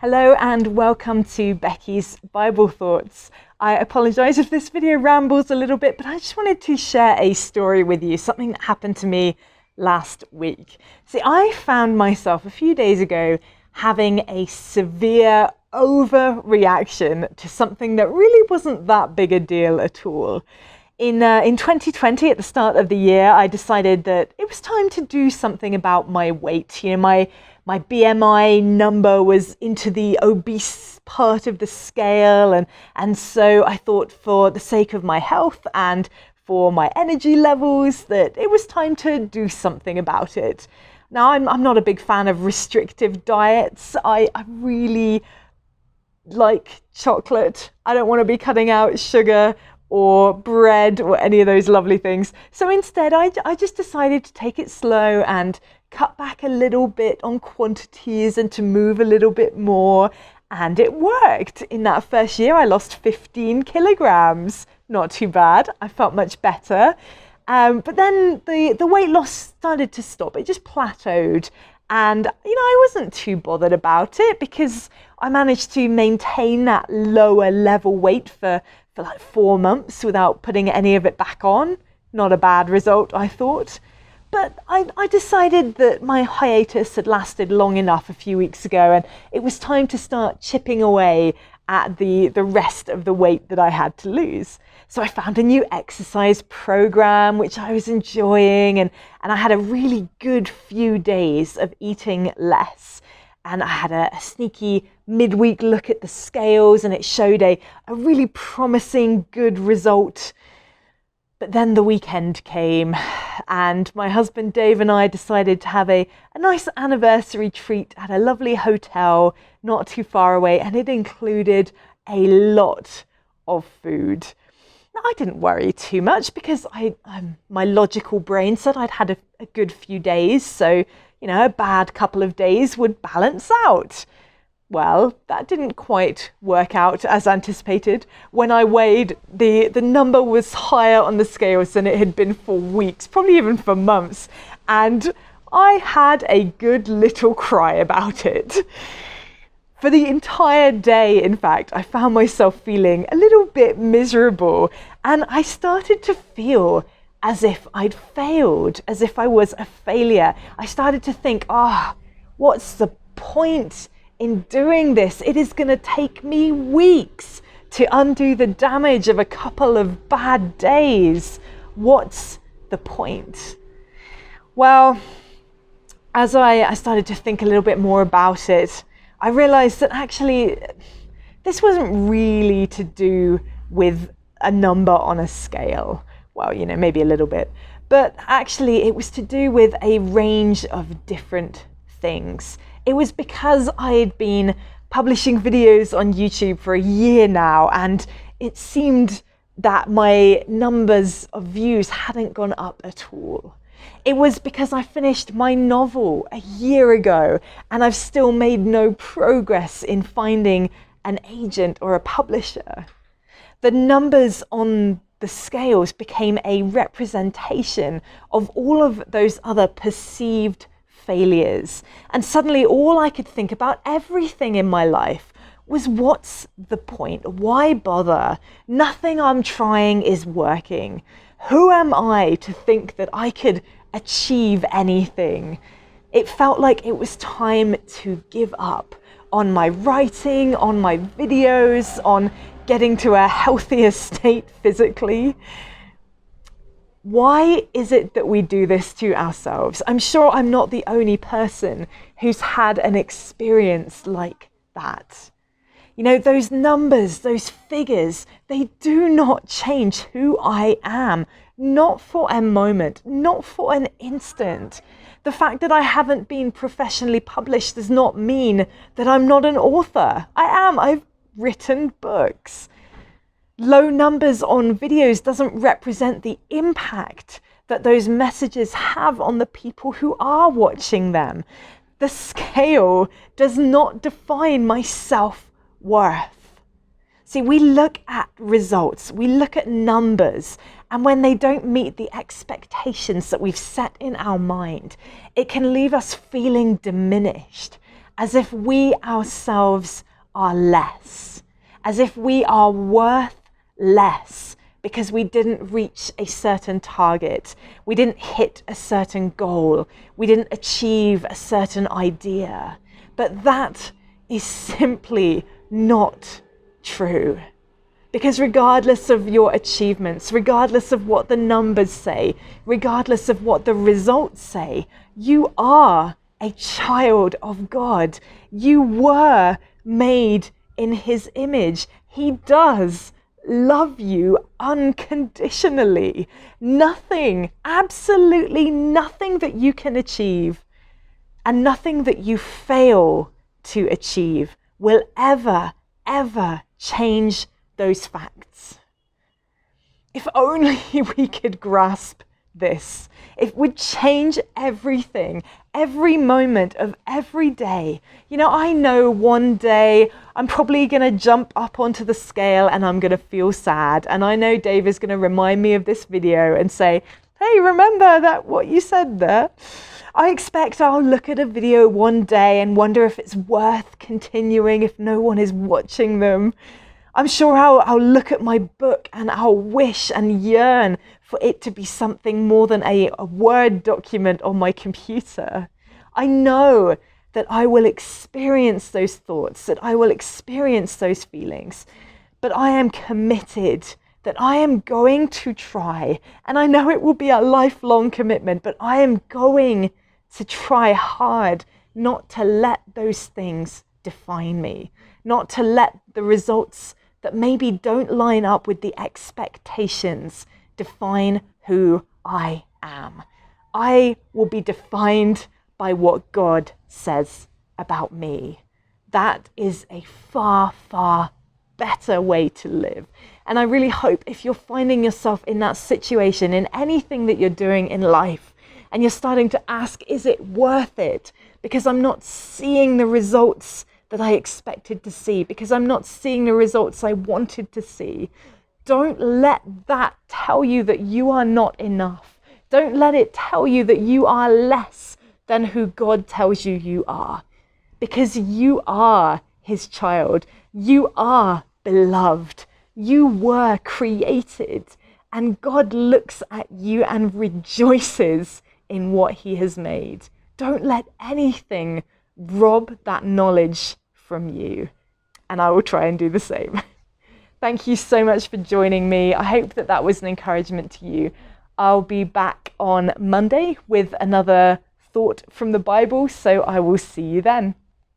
Hello and welcome to Becky's Bible Thoughts. I apologise if this video rambles a little bit, but I just wanted to share a story with you, something that happened to me last week. See, I found myself a few days ago having a severe overreaction to something that really wasn't that big a deal at all. In 2020, at the start of the year, I decided that it was time to do something about my weight. My BMI number was into the obese part of the scale, and so I thought, for the sake of my health and for my energy levels, that it was time to do something about it. Now, I'm not a big fan of restrictive diets. I really like chocolate. I don't want to be cutting out sugar or bread or any of those lovely things. So instead, I just decided to take it slow and cut back a little bit on quantities and to move a little bit more. And it worked. In that first year, I lost 15 kilograms. Not too bad. I felt much better. But then the weight loss started to stop. It just plateaued. And, I wasn't too bothered about it because I managed to maintain that lower level weight for like 4 months without putting any of it back on. Not a bad result, I thought. But I decided that my hiatus had lasted long enough a few weeks ago, and it was time to start chipping away at the rest of the weight that I had to lose. So I found a new exercise program, which I was enjoying, and I had a really good few days of eating less. And I had a sneaky midweek look at the scales, and it showed a really promising, good result. But then the weekend came, and my husband Dave and I decided to have a nice anniversary treat at a lovely hotel not too far away, and it included a lot of food. Now, I didn't worry too much because my logical brain said I'd had a good few days, so a bad couple of days would balance out. Well, that didn't quite work out as anticipated. When I weighed, the number was higher on the scales than it had been for weeks, probably even for months. And I had a good little cry about it. For the entire day, in fact, I found myself feeling a little bit miserable. And I started to feel as if I'd failed, as if I was a failure. I started to think, what's the point in doing this? It is going to take me weeks to undo the damage of a couple of bad days. What's the point? Well, as I started to think a little bit more about it, I realized that actually this wasn't really to do with a number on a scale. Well, maybe a little bit, but actually it was to do with a range of different things. It was because I had been publishing videos on YouTube for a year now, and it seemed that my numbers of views hadn't gone up at all. It was because I finished my novel a year ago, and I've still made no progress in finding an agent or a publisher. The numbers on the scales became a representation of all of those other perceived failures. And suddenly all I could think about, everything in my life, was what's the point? Why bother? Nothing I'm trying is working. Who am I to think that I could achieve anything? It felt like it was time to give up on my writing, on my videos, on getting to a healthier state physically. Why is it that we do this to ourselves? I'm sure I'm not the only person who's had an experience like that. Those numbers, those figures, they do not change who I am. Not for a moment, not for an instant. The fact that I haven't been professionally published does not mean that I'm not an author. I am. I've written books. Low numbers on videos doesn't represent the impact that those messages have on the people who are watching them. The scale does not define my self-worth. See, we look at results, we look at numbers, and when they don't meet the expectations that we've set in our mind, it can leave us feeling diminished. as if we ourselves are less, as if we are worth less because we didn't reach a certain target, we didn't hit a certain goal, we didn't achieve a certain idea. But that is simply not true. Because regardless of your achievements, regardless of what the numbers say, regardless of what the results say, you are a child of God. You were made in his image. He does love you unconditionally. Nothing, absolutely nothing that you can achieve and nothing that you fail to achieve will ever change those facts. If only we could grasp this, it would change everything, every moment of every day. You know, I know one day I'm probably going to jump up onto the scale and I'm going to feel sad. And I know Dave is going to remind me of this video and say, hey, remember that what you said there? I expect I'll look at a video one day and wonder if it's worth continuing if no one is watching them. I'm sure I'll look at my book and I'll wish and yearn for it to be something more than a Word document on my computer. I know that I will experience those thoughts, that I will experience those feelings, but I am committed that I am going to try, and I know it will be a lifelong commitment, but I am going to try hard not to let those things define me, not to let the results that maybe don't line up with the expectations define who I am. I will be defined by what God says about me. That is a far better way to live. And I really hope if you're finding yourself in that situation, in anything that you're doing in life, and you're starting to ask, is it worth it? Because I'm not seeing the results that I expected to see, because I'm not seeing the results I wanted to see. Don't let that tell you that you are not enough. Don't let it tell you that you are less than who God tells you you are. Because you are his child. You are beloved. You were created. And God looks at you and rejoices in what he has made. Don't let anything rob that knowledge from you. And I will try and do the same. Thank you so much for joining me. I hope that that was an encouragement to you. I'll be back on Monday with another thought from the Bible, so I will see you then.